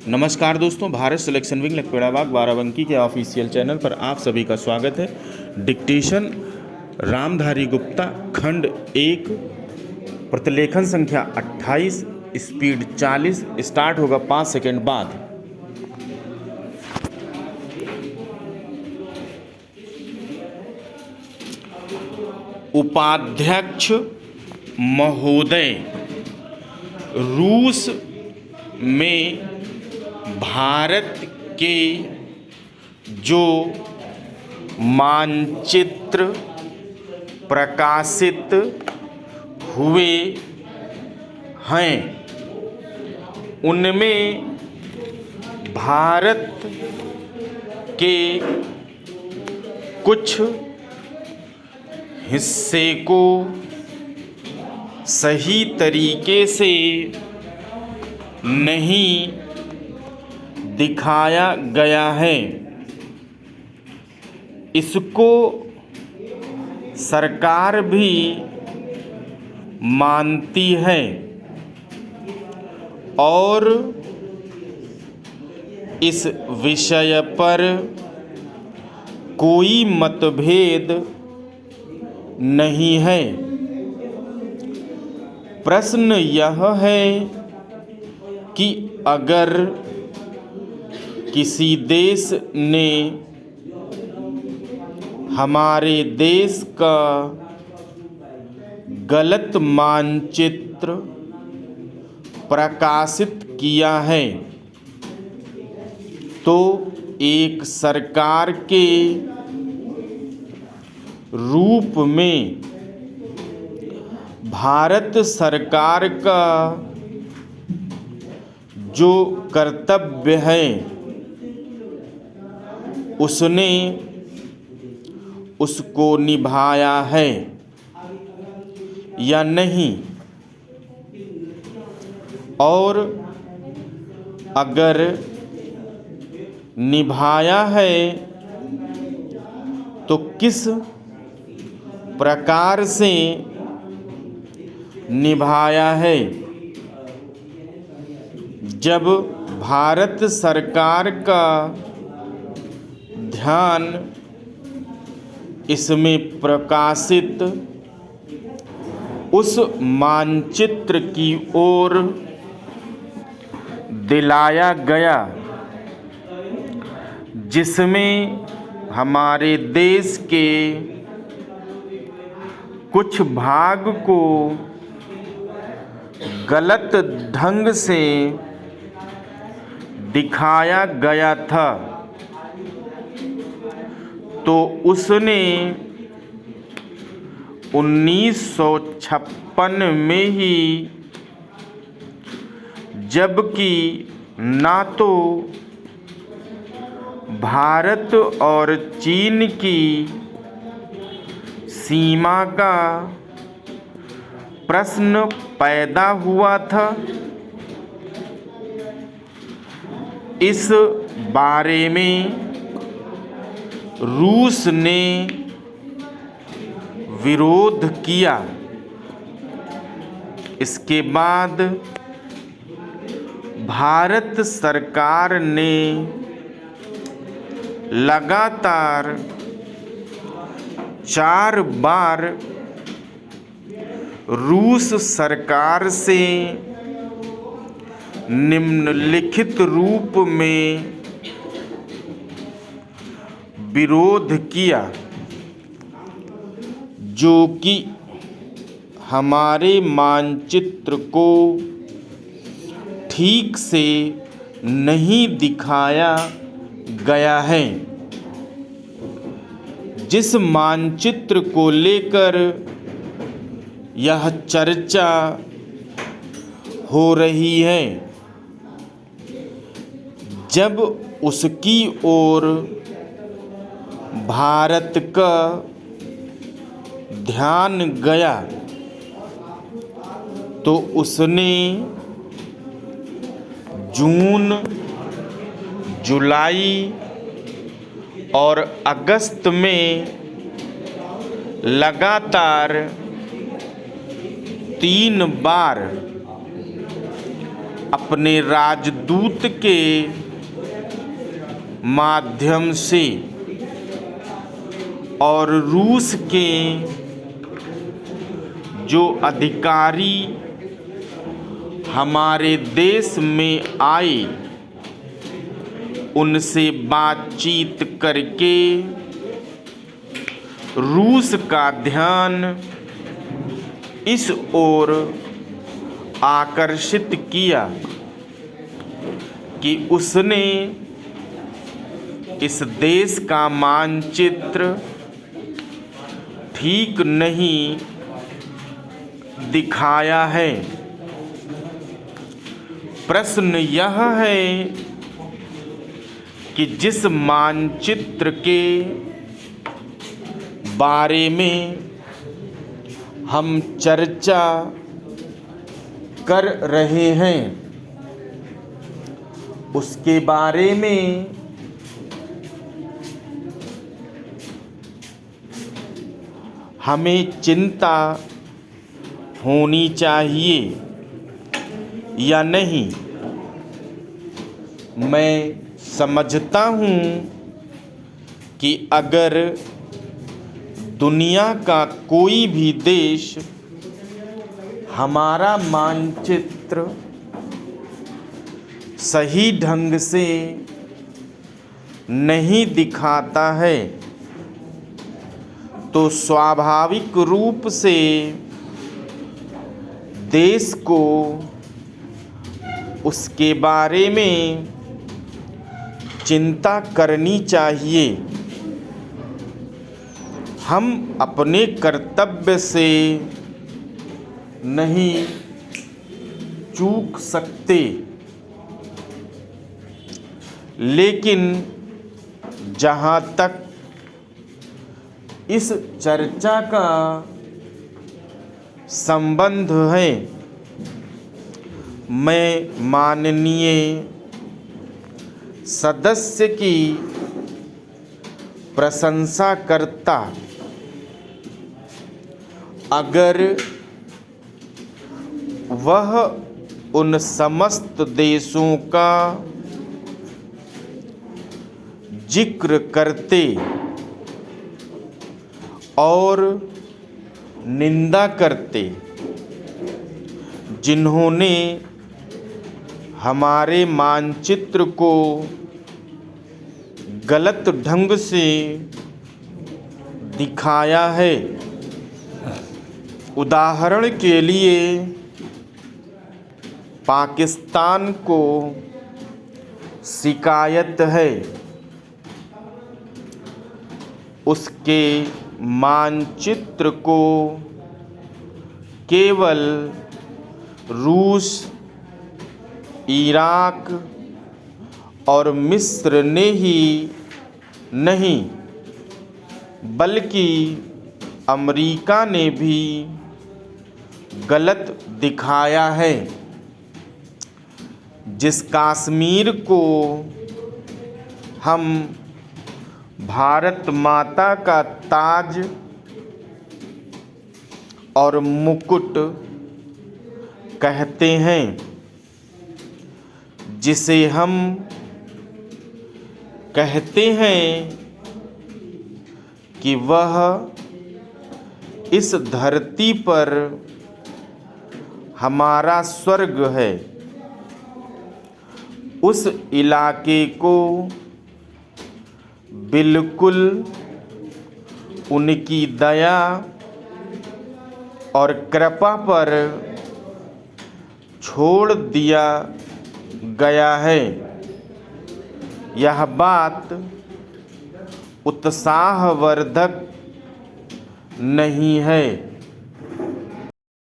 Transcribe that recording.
नमस्कार दोस्तों, Bharat selection wing Lakhperabagh Barabanki के ऑफिशियल चैनल पर आप सभी का स्वागत है। डिक्टेशन रामधारी गुप्ता खंड 1 प्रतिलेखन संख्या 28 स्पीड 40 स्टार्ट होगा 5 सेकंड बाद। उपाध्यक्ष महोदय, रूस में भारत के जो मानचित्र प्रकाशित हुए हैं उनमें भारत के कुछ हिस्से को सही तरीके से नहीं दिखाया गया है। इसको सरकार भी मानती है और इस विषय पर कोई मतभेद नहीं है। प्रश्न यह है कि अगर किसी देश ने हमारे देश का गलत मानचित्र प्रकाशित किया है तो एक सरकार के रूप में भारत सरकार का जो कर्तव्य है उसने उसको निभाया है या नहीं, और अगर निभाया है तो किस प्रकार से निभाया है। जब भारत सरकार का ध्यान इसमें प्रकाशित उस मानचित्र की ओर दिलाया गया जिसमें हमारे देश के कुछ भाग को गलत ढंग से दिखाया गया था, तो उसने 1956 में ही, जबकि ना तो भारत और चीन की सीमा का प्रश्न पैदा हुआ था, इस बारे में रूस ने विरोध किया। इसके बाद भारत सरकार ने लगातार 4 बार रूस सरकार से निम्नलिखित रूप में विरोध किया, जो कि हमारे मानचित्र को ठीक से नहीं दिखाया गया है। जिस मानचित्र को लेकर यह चर्चा हो रही है, जब उसकी ओर भारत का ध्यान गया तो उसने जून, जुलाई और अगस्त में लगातार 3 बार अपने राजदूत दूत के माध्यम से और रूस के जो अधिकारी हमारे देश में आए उनसे बातचीत करके रूस का ध्यान इस ओर आकर्षित किया कि उसने इस देश का मानचित्र ठीक नहीं दिखाया है। प्रश्न यह है कि जिस मानचित्र के बारे में हम चर्चा कर रहे हैं उसके बारे में हमें चिंता होनी चाहिए या नहीं। मैं समझता हूँ कि अगर दुनिया का कोई भी देश हमारा मानचित्र सही ढंग से नहीं दिखाता है तो स्वाभाविक रूप से देश को उसके बारे में चिंता करनी चाहिए। हम अपने कर्तव्य से नहीं चूक सकते, लेकिन जहाँ तक इस चर्चा का संबंध है, मैं माननीय सदस्य की प्रशंसा करता अगर वह उन समस्त देशों का जिक्र करते और निंदा करते जिन्होंने हमारे मानचित्र को गलत ढंग से दिखाया है। उदाहरण के लिए पाकिस्तान को शिकायत है उसके मानचित्र को केवल रूस, इराक और मिस्र ने ही नहीं बल्कि अमेरिका ने भी गलत दिखाया है। जिस कश्मीर को हम भारत माता का ताज और मुकुट कहते हैं, जिसे हम कहते हैं कि वह इस धरती पर हमारा स्वर्ग है, उस इलाके को बिल्कुल उनकी दया और कृपा पर छोड़ दिया गया है। यह बात उत्साहवर्धक नहीं है।